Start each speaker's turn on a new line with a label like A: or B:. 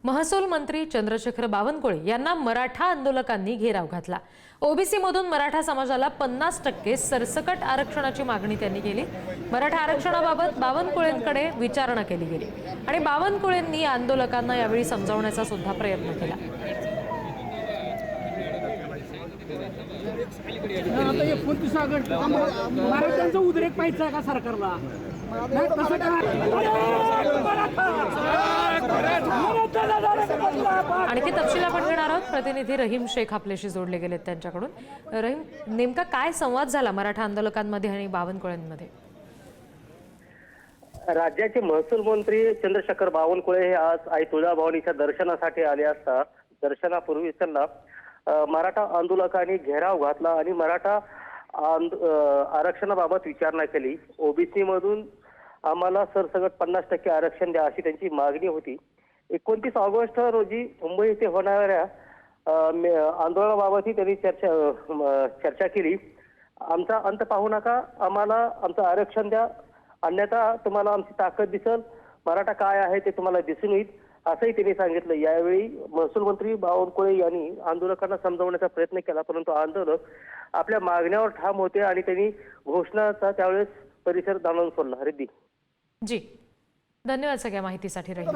A: महसूल मंत्री चंद्रशेखर बावनकुळे यांना मराठा आंदोलकांनी घेराव घातला। ओबीसी मधून मराठा समाजाला 50% सरसकट आरक्षणाची मागणी त्यांनी केली। मराठा आरक्षणाबाबत बावनकुळेंकडे विचारणा केली गेली आणि बावनकुळेंनी आंदोलकांना यावेळी समजावण्याचा सुद्धा प्रयत्न केला।
B: आता हे 29 ऑगस्ट मराठ्यांचा उद्रेक पाहिजे का सरकारला?
A: आणखी तपशील आपण घेणार आहोत। प्रतिनिधी रहीम शेख आपल्याशी जोडले गेलेत त्यांच्याकडून। रहीम, नेमका काय संवाद झाला मराठा आंदोलकांमध्ये आणि बावनकुळेंमध्ये?
C: राज्याचे महसूल मंत्री चंद्रशेखर बावनकुळे हे आज आई तुळजाभवानीच्या दर्शनासाठी आले असता दर्शनापूर्वी त्यांना मराठा आंदोलकांनी घेराव घातला आणि मराठा आरक्षणाबाबत विचारणा केली। ओबीसी मधून आम्हाला सरसकट 50% आरक्षण द्या अशी त्यांची मागणी होती। 29 ऑगस्ट रोजी मुंबई येथे होणाऱ्या आंदोलनाबाबतही त्यांनी चर्चा केली। आमचा अंत पाहू नका, आम्हाला आमचं आरक्षण द्या, अन्यथा तुम्हाला आमची ताकद दिसेल, मराठा काय आहे ते तुम्हाला दिसून येईल असंही त्यांनी सांगितलं। यावेळी महसूल मंत्री बावनकुळे यांनी आंदोलकांना समजावण्याचा प्रयत्न केला, परंतु आंदोलक आपल्या मागण्यावर ठाम होते आणि त्यांनी घोषणाचा त्यावेळेस परिसर दाणून सोडला। रिद्धी
A: जी, धन्यवाद सगळ्या माहितीसाठी रहीम।